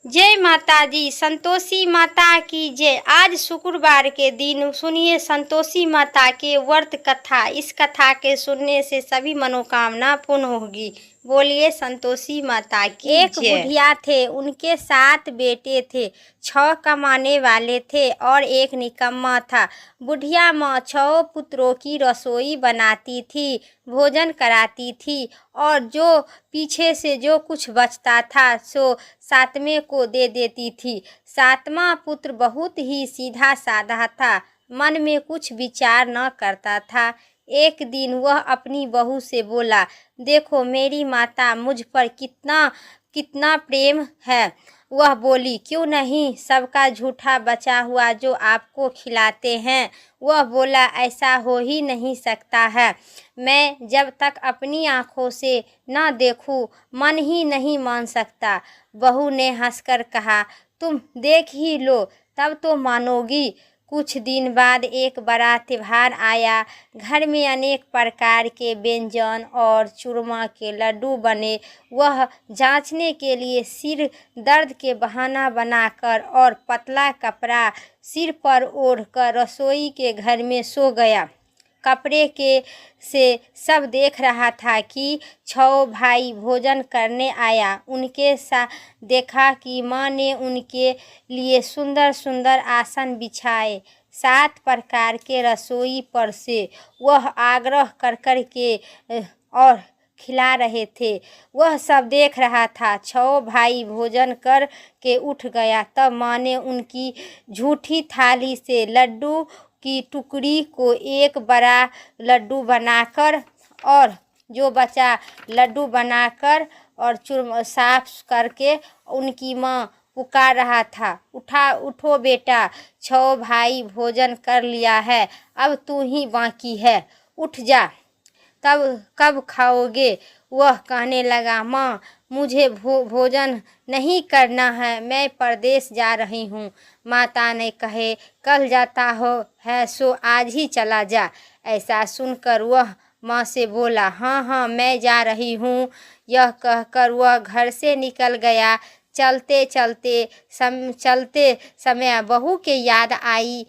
जय माता दी, संतोषी माता की जय। आज शुक्रवार के दिन सुनिए संतोषी माता के व्रत कथा। इस कथा के सुनने से सभी मनोकामना पूर्ण होगी। बोलिए संतोषी माता की जय। एक बुढ़िया थे, उनके 7 बेटे थे। 6 कमाने वाले थे और एक निकम्मा था। बुढ़िया माँ 6 पुत्रों की रसोई बनाती थी, भोजन कराती थी और जो पीछे से जो कुछ बचता था सो 7वें को दे देती थी। 7वां पुत्र बहुत ही सीधा साधा था, मन में कुछ विचार न करता था। एक दिन वह अपनी बहू से बोला, देखो मेरी माता मुझ पर कितना कितना प्रेम है। वह बोली, क्यों नहीं, सबका झूठा बचा हुआ जो आपको खिलाते हैं। वह बोला, ऐसा हो ही नहीं सकता है। मैं जब तक अपनी आँखों से न देखूं मन ही नहीं मान सकता। बहू ने हंसकर कहा, तुम देख ही लो तब तो मानोगी। कुछ दिन बाद एक बड़ा त्योहार आया। घर में अनेक प्रकार के व्यंजन और चूरमा के लड्डू बने। वह जांचने के लिए सिर दर्द के बहाना बनाकर और पतला कपड़ा सिर पर ओढ़कर रसोई के घर में सो गया। कपड़े के से सब देख रहा था कि 6 भाई भोजन करने आया। उनके साथ देखा कि माँ ने उनके लिए सुंदर सुंदर आसन बिछाए, 7 प्रकार के रसोई पर से वह आग्रह कर के और खिला रहे थे। वह सब देख रहा था। 6 भाई भोजन कर के उठ गया। तब माँ ने उनकी झूठी थाली से लड्डू की टुकड़ी को एक बड़ा लड्डू बनाकर और जो बचा लड्डू बनाकर और चूरमा साफ करके उनकी माँ पुकार रहा था, उठो बेटा, 6 भाई भोजन कर लिया है, अब तू ही बाकी है, उठ जा, तब कब खाओगे। वह कहने लगा, माँ मुझे भोजन नहीं करना है, मैं परदेश जा रही हूँ। माता ने कहे, कल जाता हो है सो आज ही चला जा। ऐसा सुनकर वह माँ से बोला, हाँ हाँ मैं जा रही हूँ। यह कहकर वह घर से निकल गया। चलते समय बहू के याद आई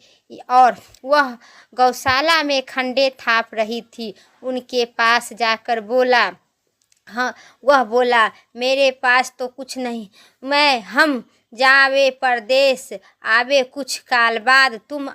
और वह गौशाला में खंडे थाप रही थी। उनके पास जाकर बोला, हाँ, वह बोला, मेरे पास तो कुछ नहीं, हम जावे परदेश, आवे कुछ काल बाद, तुम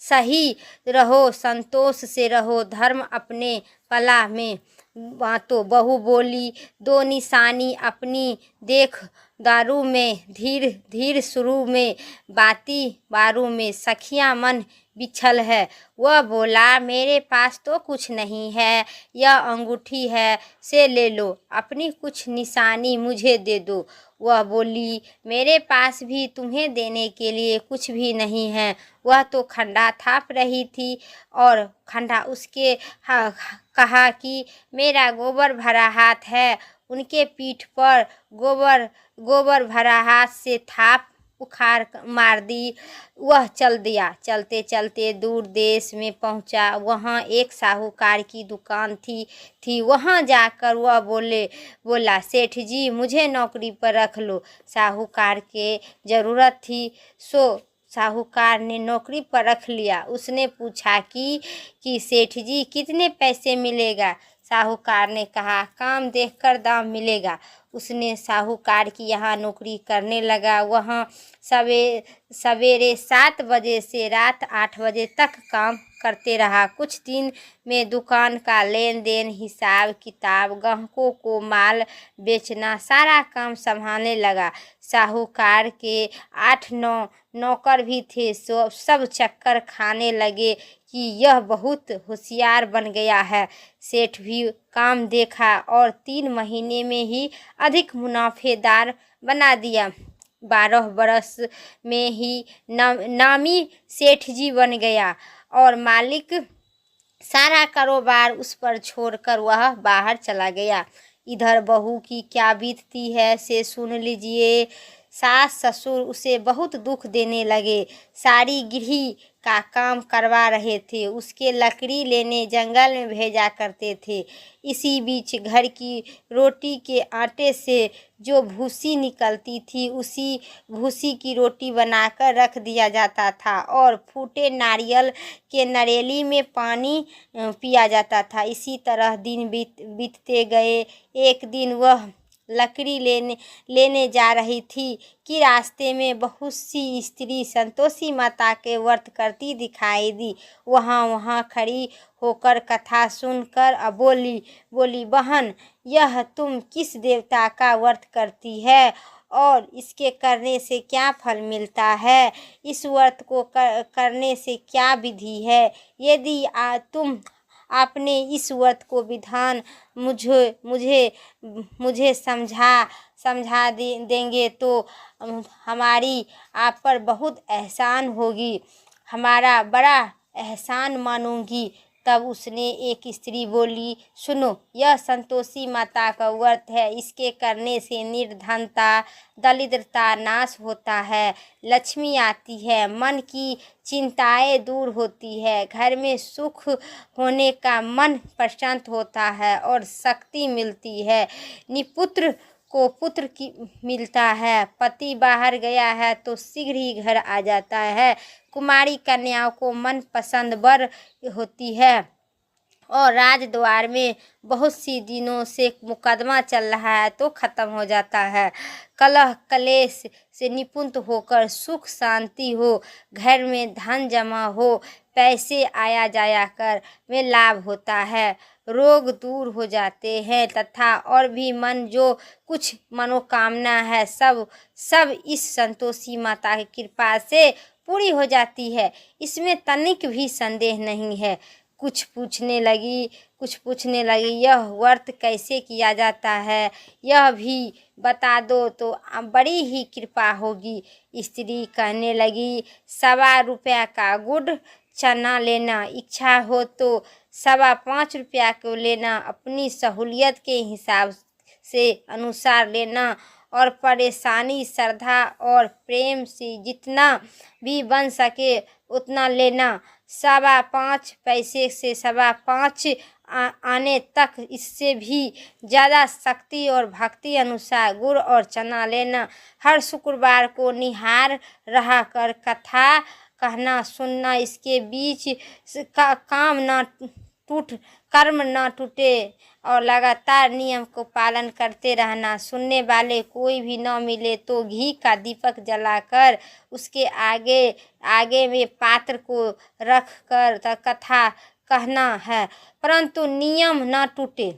सही रहो, संतोष से रहो, धर्म अपने पला में बातो। बहू बोली, 2 निशानी अपनी देख दारू में, धीर शुरू में, बाती बारू में, सखियां मन बिछल है। वह बोला, मेरे पास तो कुछ नहीं है, यह अंगूठी है, से ले लो, अपनी कुछ निशानी मुझे दे दो। वह बोली, मेरे पास भी तुम्हें देने के लिए कुछ भी नहीं है। वह तो खंडा थाप रही थी और खंडा उसके कहा कि मेरा गोबर भरा हाथ है। उनके पीठ पर गोबर भरा हाथ से थाप उखाड़ मार दी। वह चल दिया। चलते चलते दूर देश में पहुंचा। वहां एक साहूकार की दुकान थी। वहां जाकर वह बोला, सेठ जी मुझे नौकरी पर रख लो। साहूकार के ज़रूरत थी सो साहूकार ने नौकरी पर रख लिया। उसने पूछा कि सेठ जी कितने पैसे मिलेगा। साहूकार ने कहा, काम देखकर दाम मिलेगा। उसने साहूकार की यहाँ नौकरी करने लगा। वहाँ सवेरे 7 बजे से रात 8 बजे तक काम करते रहा। कुछ दिन में दुकान का लेन देन, हिसाब किताब, ग्राहकों को माल बेचना, सारा काम संभालने लगा। साहूकार के 8-9 नौकर भी थे। सब चक्कर खाने लगे कि यह बहुत होशियार बन गया है। सेठ भी काम देखा और 3 महीने में ही अधिक मुनाफेदार बना दिया। 12 बरस में ही नामी सेठ जी बन गया और मालिक सारा कारोबार उस पर छोड़कर वह बाहर चला गया। इधर बहू की क्या बीतती है से सुन लीजिए। सास ससुर उसे बहुत दुख देने लगे। सारी गृह का काम करवा रहे थे, उसके लकड़ी लेने जंगल में भेजा करते थे। इसी बीच घर की रोटी के आटे से जो भूसी निकलती थी, उसी भूसी की रोटी बनाकर रख दिया जाता था और फूटे नारियल के नरेली में पानी पिया जाता था। इसी तरह दिन बीतते गए। एक दिन वह लकड़ी लेने जा रही थी कि रास्ते में बहुत सी स्त्री संतोषी माता के व्रत करती दिखाई दी। वहाँ खड़ी होकर कथा सुनकर बोली, बहन, यह तुम किस देवता का व्रत करती है और इसके करने से क्या फल मिलता है? इस व्रत को करने से क्या विधि है? यदि तुम आपने इस व्रत को विधान मुझे समझा देंगे तो हमारी आप पर बहुत एहसान होगी, हमारा बड़ा एहसान मानूंगी। तब उसने एक स्त्री बोली, सुनो, यह संतोषी माता का व्रत है। इसके करने से निर्धनता, दरिद्रता नाश होता है, लक्ष्मी आती है, मन की चिंताएं दूर होती है, घर में सुख होने का मन प्रसन्न होता है और शक्ति मिलती है। निपुत्र को पुत्र की मिलता है, पति बाहर गया है तो शीघ्र ही घर आ जाता है, कुमारी कन्याओं को मन पसंद वर होती है और राजद्वार में बहुत सी दिनों से मुकदमा चल रहा है तो खत्म हो जाता है। कलह कलेश से निपुण होकर सुख शांति हो, घर में धन जमा हो, पैसे आया जाया कर में लाभ होता है, रोग दूर हो जाते हैं तथा और भी मन जो कुछ मनोकामना है सब इस संतोषी माता की कृपा से पूरी हो जाती है। इसमें तनिक भी संदेह नहीं है। कुछ पूछने लगी, यह व्रत कैसे किया जाता है, यह भी बता दो तो बड़ी ही कृपा होगी। स्त्री कहने लगी, 1.25 रुपया का गुड़ चना लेना, इच्छा हो तो 5.25 रुपया को लेना, अपनी सहूलियत के हिसाब से अनुसार लेना और परेशानी श्रद्धा और प्रेम से जितना भी बन सके उतना लेना। 5.25 पैसे से 5.25 आने तक, इससे भी ज़्यादा शक्ति और भक्ति अनुसार गुड़ और चना लेना। हर शुक्रवार को निहार रहा कर कथा कहना सुनना, इसके बीच का कर्म न टूटे और लगातार नियम को पालन करते रहना। सुनने वाले कोई भी न मिले तो घी का दीपक जलाकर उसके आगे में पात्र को रख कर कथा कहना है, परंतु नियम न टूटे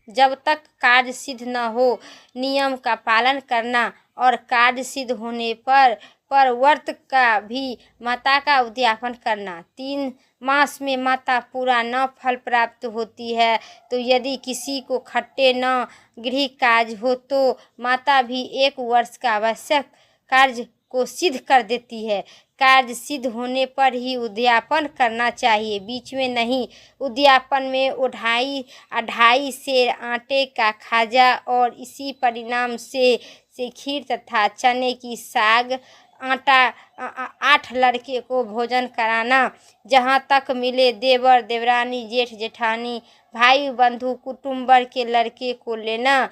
जब तक कार्य सिद्ध न हो। नियम का पालन करना और कार्य सिद्ध होने पर व्रत का भी माता का उद्यापन करना। 3 मास में माता पूरा न फल प्राप्त होती है तो यदि किसी को खट्टे न गृह काज हो तो माता भी 1 वर्ष का आवश्यक कार्य को सिद्ध कर देती है। कार्य सिद्ध होने पर ही उद्यापन करना चाहिए, बीच में नहीं। उद्यापन में 2.5 सेर आटे का खाजा और इसी परिणाम से खीर तथा चने की साग आटा 8 लड़के को भोजन कराना। जहाँ तक मिले देवर देवरानी जेठ जेठानी भाई बंधु कुटुंबर के लड़के को लेना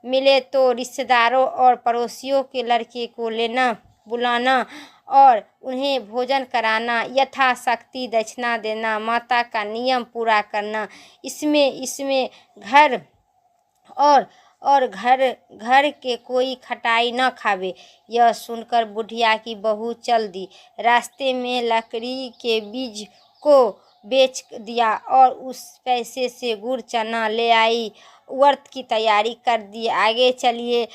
मिले तो रिश्तेदारों और पड़ोसियों के लड़के को बुलाना और उन्हें भोजन कराना। यथाशक्ति दक्षिणा देना, माता का नियम पूरा करना। इसमें घर के कोई खटाई न खावे। यह सुनकर बुढ़िया की बहू चल दी। रास्ते में लकड़ी के बीज को बेच दिया और उस पैसे से गुड़ चना ले आई। व्रत की तैयारी कर दी। आगे चली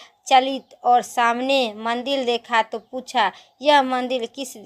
और सामने मंदिर देखा तो पूछा, यह मंदिर किस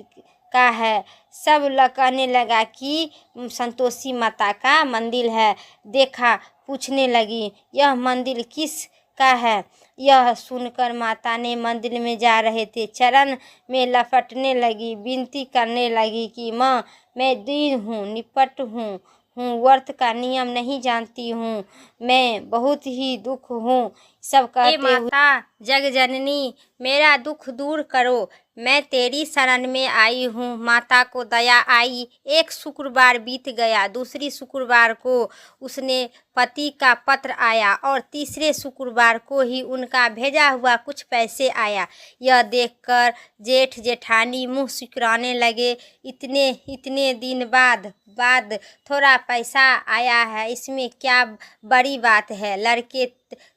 का है? सब कहने लगा कि संतोषी माता का मंदिर है। देखा, पूछने लगी, यह मंदिर किस का है? यह सुनकर माता ने मंदिर में जा रहे थे चरण में लपटने लगी, विनती करने लगी कि माँ, मैं दीन हूँ, निपट हूँ, व्रत का नियम नहीं जानती हूँ, मैं बहुत ही दुख हूँ। सब कहते माता जग जननी मेरा दुख दूर करो, मैं तेरी शरण में आई हूँ। माता को दया आई। एक शुक्रवार बीत गया, दूसरी शुक्रवार को उसने पति का पत्र आया और तीसरे शुक्रवार को ही उनका भेजा हुआ कुछ पैसे आया। यह देखकर जेठ जेठानी मुंह सिकुड़ाने लगे। इतने दिन बाद थोड़ा पैसा आया है, इसमें क्या बड़ी बात है। लड़के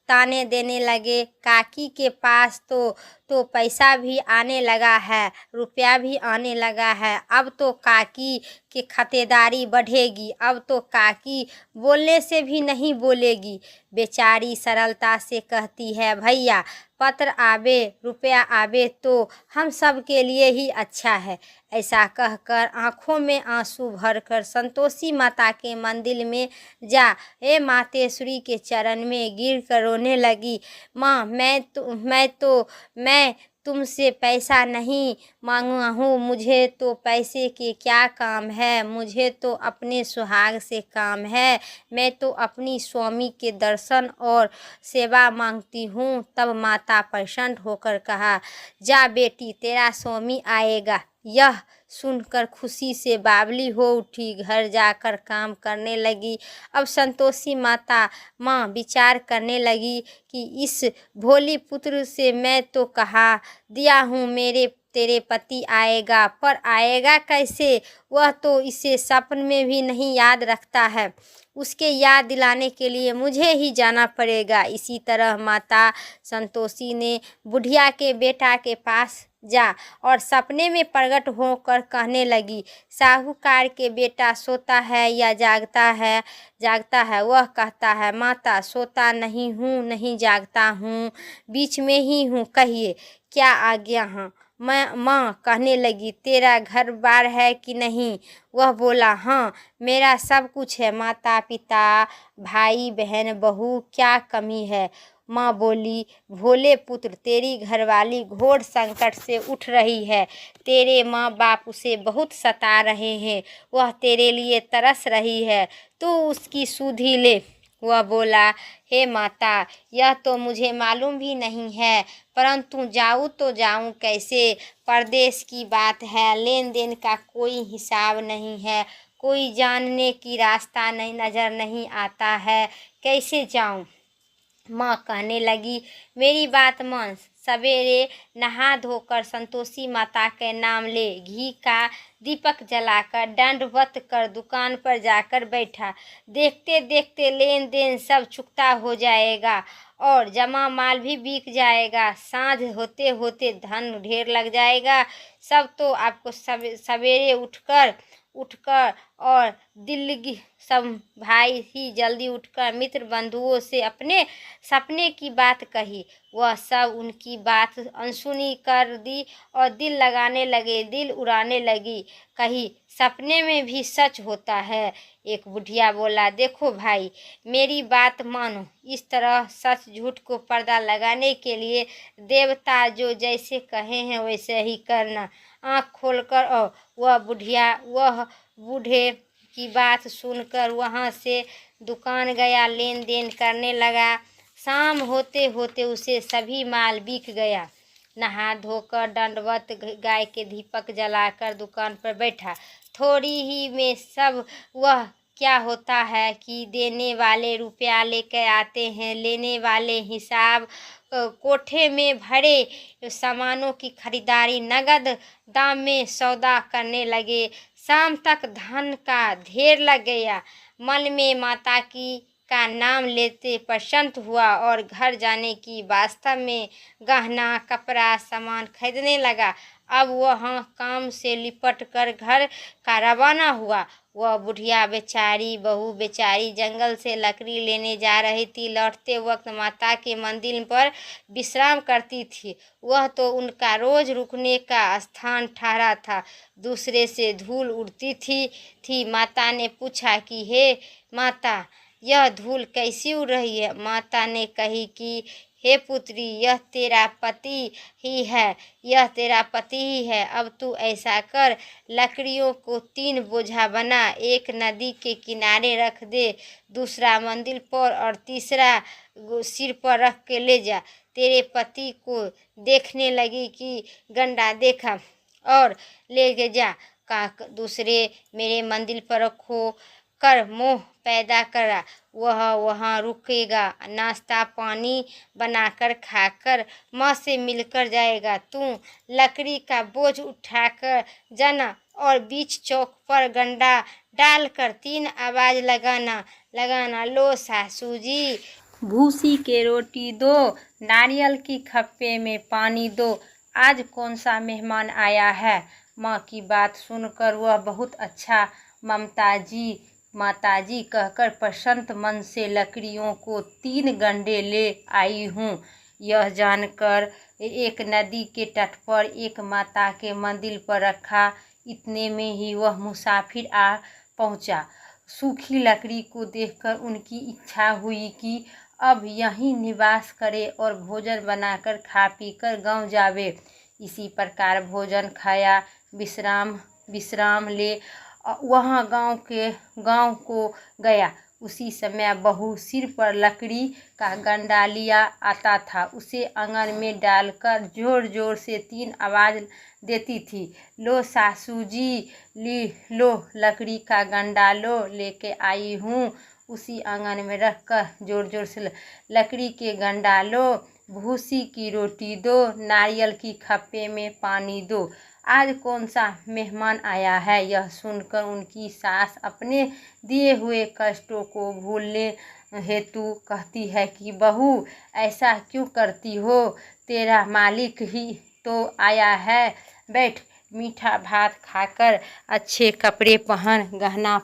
ताने देने लगे। काकी के पास तो पैसा भी आने लगा है, रुपया भी आने लगा है। अब तो काकी की खातेदारी बढ़ेगी। अब तो काकी बोलने से भी नहीं बोलेगी। बेचारी सरलता से कहती है, भैया पत्र आवे रुपया आवे तो हम सब के लिए ही अच्छा है। ऐसा कहकर आंखों में आंसू भरकर संतोषी माता के मंदिर में जा हे मातेश्वरी के चरण में गिर कर रोने लगी। माँ मैं तुमसे पैसा नहीं मांगा हूँ, मुझे तो पैसे के क्या काम है, मुझे तो अपने सुहाग से काम है। मैं तो अपनी स्वामी के दर्शन और सेवा मांगती हूँ। तब माता प्रसन्न होकर कहा, जा बेटी तेरा स्वामी आएगा। यह सुनकर खुशी से बावली हो उठी, घर जाकर काम करने लगी। अब संतोषी माँ विचार करने लगी कि इस भोली पुत्र से मैं तो कहा दिया हूँ तेरे पति आएगा, पर आएगा कैसे, वह तो इसे सपन में भी नहीं याद रखता है। उसके याद दिलाने के लिए मुझे ही जाना पड़ेगा। इसी तरह माता संतोषी ने बुढ़िया के बेटा के पास जा और सपने में प्रकट होकर कहने लगी, साहूकार के बेटा सोता है या जागता है। वह कहता है, माता सोता नहीं हूँ, नहीं जागता हूँ, बीच में ही हूँ, कहिए क्या आज्ञा है। माँ कहने लगी, तेरा घर बार है कि नहीं। वह बोला, हाँ मेरा सब कुछ है, माता पिता भाई बहन बहू, क्या कमी है। माँ बोली, भोले पुत्र तेरी घरवाली घोर संकट से उठ रही है। तेरे माँ बाप उसे बहुत सता रहे हैं, वह तेरे लिए तरस रही है, तू उसकी सुधि ले। वह बोला, हे माता यह तो मुझे मालूम भी नहीं है, परंतु जाऊँ तो जाऊँ कैसे। परदेश की बात है, लेन देन का कोई हिसाब नहीं है, कोई जानने की रास्ता नहीं नज़र नहीं आता है, कैसे जाऊँ। माँ कहने लगी, मेरी बात मान। सवेरे नहा धोकर संतोषी माता के नाम ले, घी का दीपक जलाकर दंडवत कर दुकान पर जाकर बैठा। देखते देखते लेन देन सब चुकता हो जाएगा और जमा माल भी बिक जाएगा। सांझ होते होते धन ढेर लग जाएगा। सब तो आपको सवेरे उठकर और दिल्ली सब भाई ही जल्दी उठकर मित्र बंधुओं से अपने सपने की बात कही। वह सब उनकी बात अनसुनी कर दी और दिल उड़ाने लगी। कही, सपने में भी सच होता है। एक बुढ़िया बोला, देखो भाई मेरी बात मानो, इस तरह सच झूठ को पर्दा लगाने के लिए देवता जो जैसे कहे हैं वैसे ही करना। आँख खोलकर और वह बूढ़े की बात सुनकर वहाँ से दुकान गया, लेन देन करने लगा। शाम होते होते उसे सभी माल बिक गया। नहा धोकर दंडवत गाय के दीपक जलाकर दुकान पर बैठा। थोड़ी ही में सब वह क्या होता है कि देने वाले रुपया लेकर आते हैं, लेने वाले हिसाब कोठे में भरे सामानों की खरीदारी नगद दाम में सौदा करने लगे। शाम तक धन का ढेर लग गया। मन में माता का नाम लेते प्रसन्न हुआ और घर जाने की वास्तव में गहना कपड़ा सामान खरीदने लगा। अब वह काम से लिपट कर घर का रवाना हुआ। वह बुढ़िया बहू बेचारी जंगल से लकड़ी लेने जा रही थी। लौटते वक्त माता के मंदिर पर विश्राम करती थी। वह तो उनका रोज रुकने का स्थान ठहरा था। दूसरे से धूल उड़ती थी। माता ने पूछा कि हे माता यह धूल कैसी उड़ रही है। माता ने कही कि हे पुत्री यह तेरा पति ही है। अब तू ऐसा कर, लकड़ियों को 3 बोझा बना, एक नदी के किनारे रख दे, दूसरा मंदिर पर और तीसरा सिर पर रख के ले जा। तेरे पति को देखने लगी कि गंडा देखा और ले के जा। का दूसरे मेरे मंदिर पर रखो कर मोह पैदा करा, वह वहाँ रुकेगा, नाश्ता पानी बनाकर खाकर माँ से मिलकर जाएगा। तू लकड़ी का बोझ उठाकर जाना और बीच चौक पर गंडा डालकर 3 आवाज लगाना, लो सासू जी भूसी के रोटी दो, नारियल की खप्पे में पानी दो, आज कौन सा मेहमान आया है। माँ की बात सुनकर वह बहुत अच्छा माताजी कहकर प्रसन्न मन से लकड़ियों को 3 गंडे ले आई हूँ। यह जानकर एक नदी के तट पर एक माता के मंदिर पर रखा। इतने में ही वह मुसाफिर आ पहुँचा। सूखी लकड़ी को देखकर उनकी इच्छा हुई कि अब यहीं निवास करे और भोजन बनाकर खा पीकर गांव जावे। इसी प्रकार भोजन खाया, विश्राम ले वहाँ गांव को गया। उसी समय बहू सिर पर लकड़ी का गंडा लिया आता था। उसे आंगन में डालकर जोर जोर से 3 आवाज देती थी, लो सासू जी, लो लकड़ी का गंडा लो, लेके आई हूँ। उसी आंगन में रखकर जोर जोर से लकड़ी के गंडा लो, भूसी की रोटी दो, नारियल की खप्पे में पानी दो, आज कौन सा मेहमान आया है। यह सुनकर उनकी सास अपने दिए हुए कष्टों को भूलने हेतु कहती है कि बहू ऐसा क्यों करती हो, तेरा मालिक ही तो आया है। बैठ, मीठा भात खाकर, अच्छे कपड़े पहन, गहना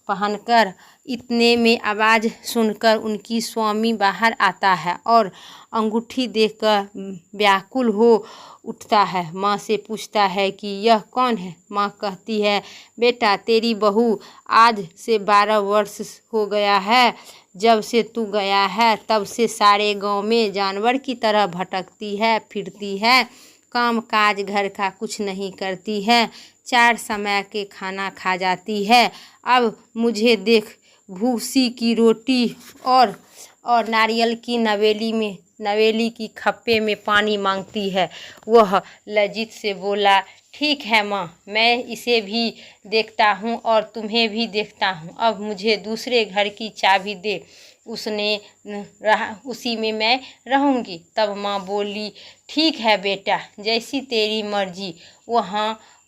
पहनकर। इतने में आवाज़ सुनकर उनकी स्वामी बाहर आता है और अंगूठी देखकर व्याकुल हो उठता है। माँ से पूछता है कि यह कौन है। माँ कहती है, बेटा तेरी बहू आज से 12 वर्ष हो गया है। जब से तू गया है तब से सारे गांव में जानवर की तरह भटकती है, फिरती है, काम काज घर का कुछ नहीं करती है, 4 समय के खाना खा जाती है। अब मुझे देख भूसी की रोटी और नारियल की नवेली की खप्पे में पानी मांगती है। वह लज्जित से बोला, ठीक है माँ, मैं इसे भी देखता हूँ और तुम्हें भी देखता हूँ। अब मुझे दूसरे घर की चाबी दे, उसी में मैं रहूँगी। तब माँ बोली, ठीक है बेटा, जैसी तेरी मर्जी।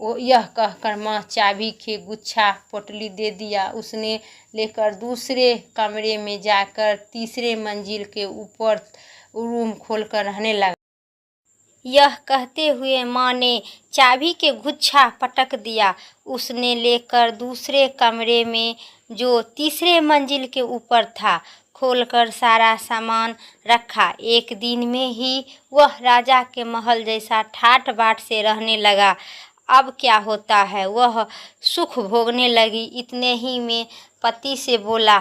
यह कहकर माँ चाबी के गुच्छा पोटली दे दिया। उसने लेकर दूसरे कमरे में जाकर तीसरे मंजिल के ऊपर रूम खोलकर रहने लगा। यह कहते हुए माँ ने चाबी के गुच्छा पटक दिया। उसने लेकर दूसरे कमरे में जो तीसरे मंजिल के ऊपर था खोलकर सारा सामान रखा। एक दिन में ही वह राजा के महल जैसा ठाट बाट से रहने लगा। अब क्या होता है, वह सुख भोगने लगी। इतने ही में पति से बोला,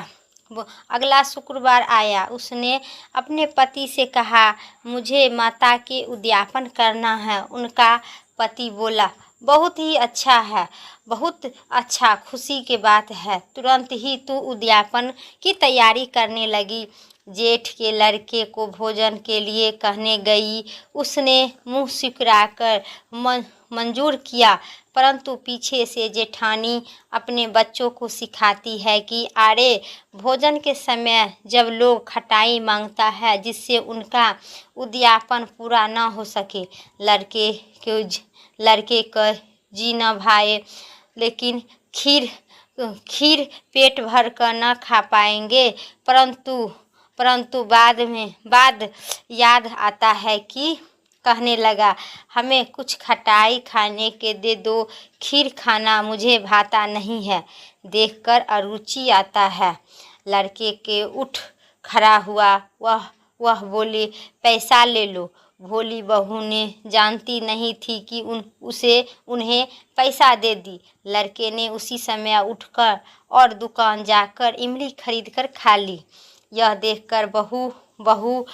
अगला शुक्रवार आया। उसने अपने पति से कहा, मुझे माता के उद्यापन करना है। उनका पति बोला, बहुत ही अच्छा है, बहुत अच्छा, खुशी की बात है। तुरंत ही तू उद्यापन की तैयारी करने लगी। जेठ के लड़के को भोजन के लिए कहने गई। उसने मुंह सिकुड़ाकर मंजूर किया, परंतु पीछे से जेठानी अपने बच्चों को सिखाती है कि अरे भोजन के समय जब लोग खटाई मांगता है जिससे उनका उद्यापन पूरा ना हो सके, लड़के का जी न भाए, लेकिन खीर पेट भर कर न खा पाएंगे। परंतु बाद याद आता है कि कहने लगा, हमें कुछ खटाई खाने के दे दो, खीर खाना मुझे भाता नहीं है, देखकर अरुचि आता है। लड़के के उठ खड़ा हुआ। वह बोले, पैसा ले लो। भोली बहू ने जानती नहीं थी कि उन्हें पैसा दे दी। लड़के ने उसी समय उठकर और दुकान जाकर इमली खरीद कर खा ली। यह देखकर बहू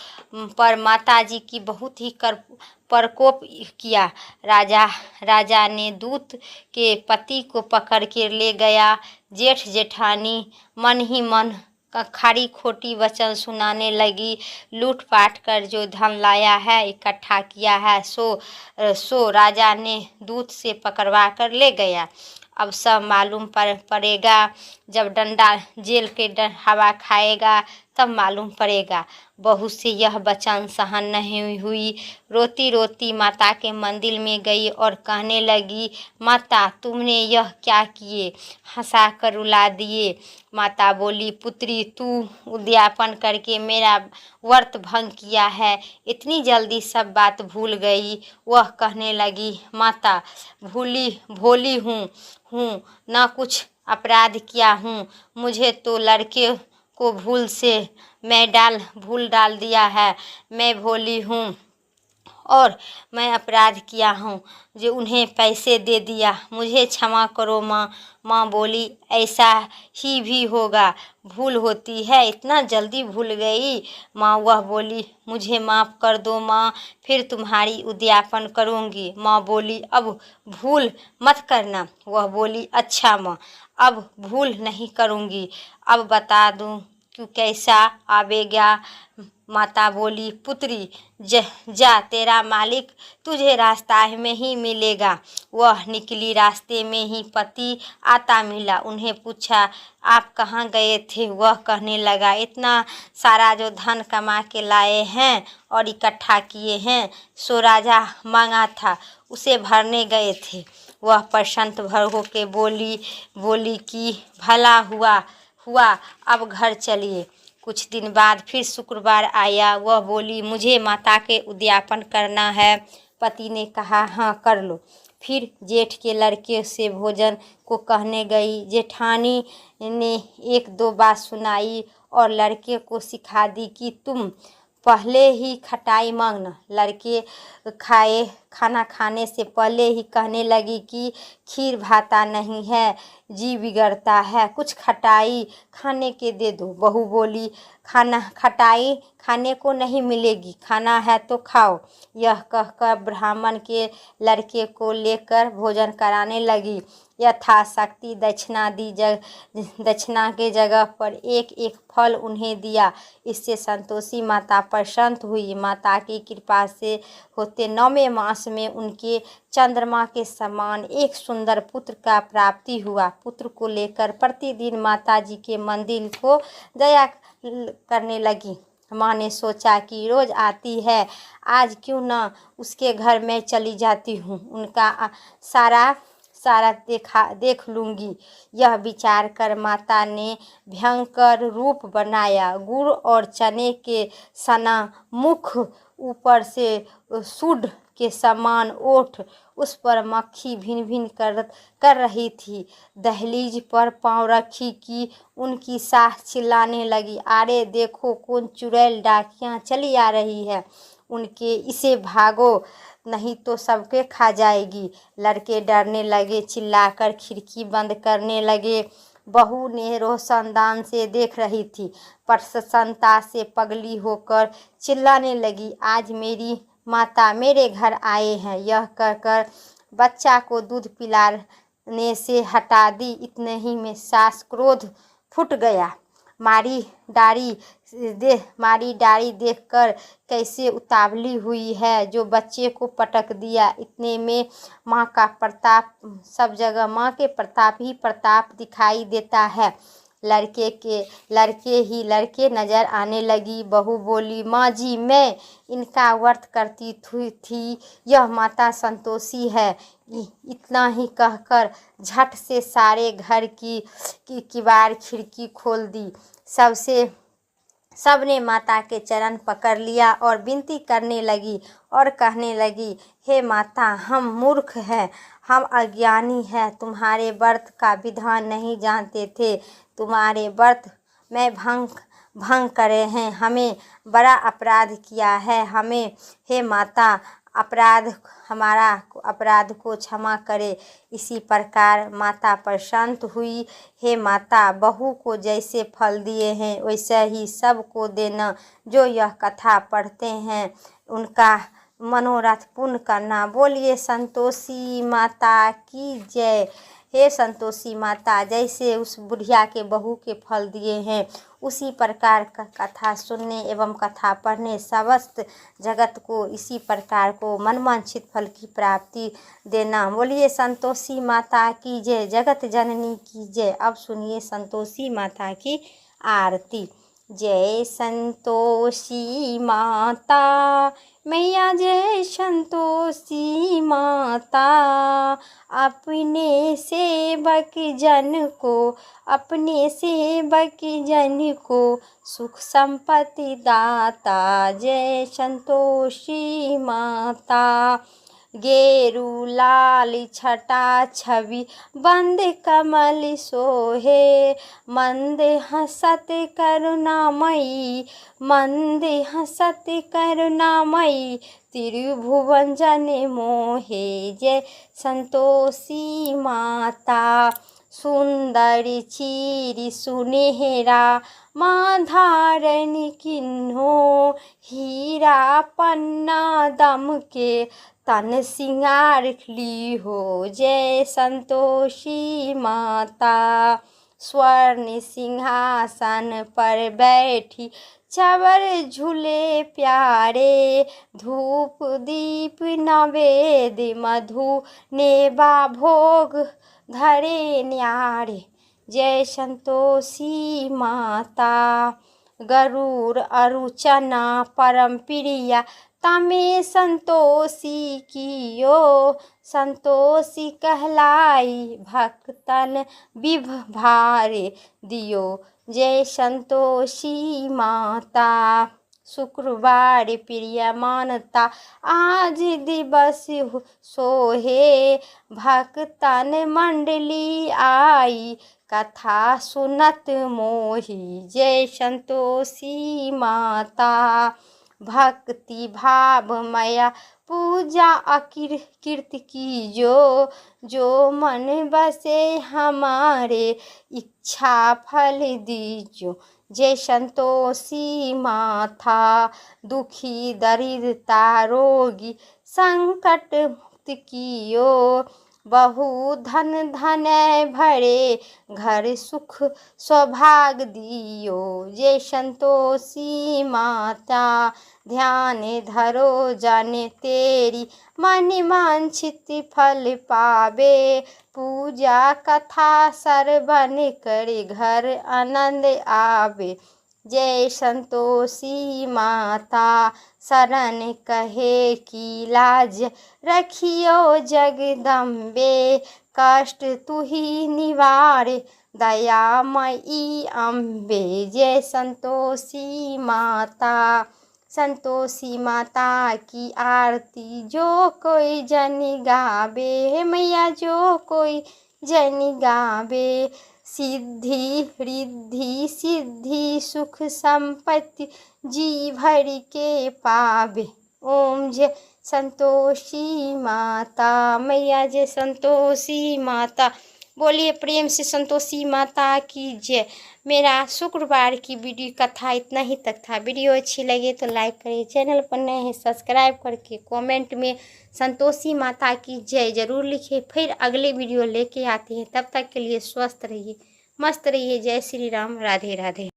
पर माताजी की बहुत ही प्रकोप किया। राजा ने दूत के पति को पकड़ के ले गया। जेठ जेठानी मन ही मन खरी खोटी वचन सुनाने लगी। लूटपाट कर जो धन लाया है, इकट्ठा किया है, सो राजा ने दूत से पकड़वा कर ले गया। अब सब मालूम पड़ेगा। जब डंडा जेल के हवा खाएगा तब मालूम पड़ेगा। बहू से यह वचन सहन नहीं हुई। रोती रोती माता के मंदिर में गई और कहने लगी, माता तुमने यह क्या किए, हंसा कर रुला दिए। माता बोली, पुत्री तू उद्यापन करके मेरा व्रत भंग किया है, इतनी जल्दी सब बात भूल गई। वह कहने लगी, माता भोली हूँ ना कुछ अपराध किया हूँ। मुझे तो लड़के को भूल डाल दिया है। मैं भोली हूँ और मैं अपराध किया हूँ जो उन्हें पैसे दे दिया। मुझे क्षमा करो माँ। माँ बोली, ऐसा ही भी होगा, भूल होती है, इतना जल्दी भूल गई। माँ वह बोली, मुझे माफ़ कर दो माँ, फिर तुम्हारी उद्यापन करूँगी। माँ बोली, अब भूल मत करना। वह बोली, अच्छा माँ, अब भूल नहीं करूँगी। अब बता दूँ क्यों कैसा आवेगा। माता बोली, पुत्री जा, तेरा मालिक तुझे रास्ता में ही मिलेगा। वह निकली, रास्ते में ही पति आता मिला। उन्हें पूछा, आप कहाँ गए थे? वह कहने लगा, इतना सारा जो धन कमा के लाए हैं और इकट्ठा किए हैं, सो राजा मांगा था, उसे भरने गए थे। वह प्रसन्न भर होके बोली कि भला हुआ, अब घर चलिए। कुछ दिन बाद फिर शुक्रवार आया। वह बोली, मुझे माता के उद्यापन करना है। पति ने कहा, हाँ कर लो। फिर जेठ के लड़के से भोजन को कहने गई। जेठानी ने एक दो बात सुनाई और लड़के को सिखा दी कि तुम पहले ही खटाई मांगना। लड़के खाना खाने से पहले ही कहने लगी कि खीर भाता नहीं है, जी बिगड़ता है, कुछ खटाई खाने के दे दो। बहू बोली, खटाई खाने को नहीं मिलेगी, खाना है तो खाओ। यह कहकर ब्राह्मण के लड़के को लेकर भोजन कराने लगी। यथाशक्ति दक्षिणा के जगह पर एक एक फल उन्हें दिया। इससे संतोषी माता प्रसन्न हुई। माता की कृपा से होते 9वें मास में उनके चंद्रमा के समान एक सुंदर पुत्र का प्राप्ति हुआ। पुत्र को लेकर प्रतिदिन माता जी के मंदिर को दया करने लगी। माँ ने सोचा कि रोज आती है, आज क्यों ना उसके घर में चली जाती हूँ, उनका सारा देख लूँगी। यह विचार कर माता ने भयंकर रूप बनाया। गुड़ और चने के सना मुख, ऊपर से सूंड के समान ओठ, उस पर मक्खी भिन भिन कर रही थी। दहलीज पर पांव रखी कि उनकी सास चिल्लाने लगी, अरे देखो कौन चुड़ैल डाकियाँ चली आ रही है, उनके इसे भागो नहीं तो सबके खा जाएगी। लड़के डरने लगे, चिल्लाकर खिड़की बंद करने लगे। बहू ने रोशनदान से देख रही थी, प्रसन्नता से पगली होकर चिल्लाने लगी, आज मेरी माता मेरे घर आए हैं। यह कहकर बच्चा को दूध पिलाने से हटा दी। इतने ही में सास क्रोध फूट गया। मारी डारी देखकर कैसे उतावली हुई है, जो बच्चे को पटक दिया। इतने में माँ का प्रताप, सब जगह माँ के प्रताप ही प्रताप दिखाई देता है। लड़के नजर आने लगी। बहू बोली, माँ जी मैं इनका व्रत करती थी, यह माता संतोषी है। इतना ही कहकर झट से सारे घर की किवाड़ खिड़की खोल दी। सबने माता के चरण पकड़ लिया और विनती करने लगी और कहने लगी, हे माता, हम मूर्ख हैं, हम अज्ञानी हैं, तुम्हारे व्रत का विधान नहीं जानते थे, तुम्हारे व्रत में भंग करे हैं, हमें बड़ा अपराध किया है, हमें हे माता हमारा अपराध को क्षमा करे। इसी प्रकार माता प्रसन्न हुई। हे माता, बहू को जैसे फल दिए हैं वैसे ही सबको देना। जो यह कथा पढ़ते हैं उनका मनोरथ पूर्ण करना। बोलिए संतोषी माता की जय। हे संतोषी माता, जैसे उस बुढ़िया के बहू के फल दिए हैं उसी प्रकार का कथा सुनने एवं कथा पढ़ने समस्त जगत को इसी प्रकार को मनवांछित फल की प्राप्ति देना। बोलिए संतोषी माता की जय, जगत जननी की जय। अब सुनिए संतोषी माता की आरती। जय संतोषी माता मैया, जय संतोषी माता। अपने सेवक जन को, अपने सेवक जन को सुख संपत्ति दाता। जय संतोषी माता। गेरू लाल छटा छवि बंद कमल सोहे, मंद हसत करुणामयी, मंद हसत करुणामयी, त्रिभुवन जन मोहे। जय संतोषी माता। सुंदर चीर सुनहरा माँ धारण किन्हो, हीरा पन्ना दम के तन सिंगार ली हो। जय संतोषी माता। स्वर्ण सिंहासन पर बैठी चवर झूले प्यारे, धूप दीप नवेद मधु नेबा भोग धरे न्यारे। जय संतोषी माता। गरुड़ अरुचना परम प्रिया, तमे संतोषी कियो, संतोषी कहलाई भक्तन विभ भार दियो। जय संतोषी माता। शुक्रवार प्रिय मानता आज दिवस सोहे, भक्तन मंडली आई कथा सुनत मोही। जय संतोषी माता। भक्ति भाव मया पूजा अकीर्ति की जो मन बसे हमारे इच्छा फल दीजो। जय संतोषी माता। दुखी दरिद्रता रोगी संकट मुक्त कियो, बहु धन धन भरे घर सुख सौभाग्य दियो। जय संतोषी माता। ध्यान धरो जाने तेरी, मन वांछित फल पावे, पूजा कथा श्रवण करे घर आनंद आवे। जय संतोषी माता। शरण कहे की लाज रखियो जगदम्बे, कष्ट तुही निवारे दयामयी अम्बे। जय संतोषी माता। संतोषी माता की आरती जो कोई जन गावे, मैया जो कोई जन गावे, सिद्धि रिद्धि सिद्धि सुख संपत्ति जी भर के पावे। ओम जय संतोषी माता मैया, जय संतोषी माता। बोलिए प्रेम से संतोषी माता की जय। मेरा शुक्रवार की वीडियो कथा इतना ही तक था। वीडियो अच्छी लगे तो लाइक करिए, चैनल पर नए हैं सब्सक्राइब करके कमेंट में संतोषी माता की जय ज़रूर लिखिए। फिर अगले वीडियो लेके आते हैं, तब तक के लिए स्वस्थ रहिए, मस्त रहिए। जय श्री राम, राधे राधे।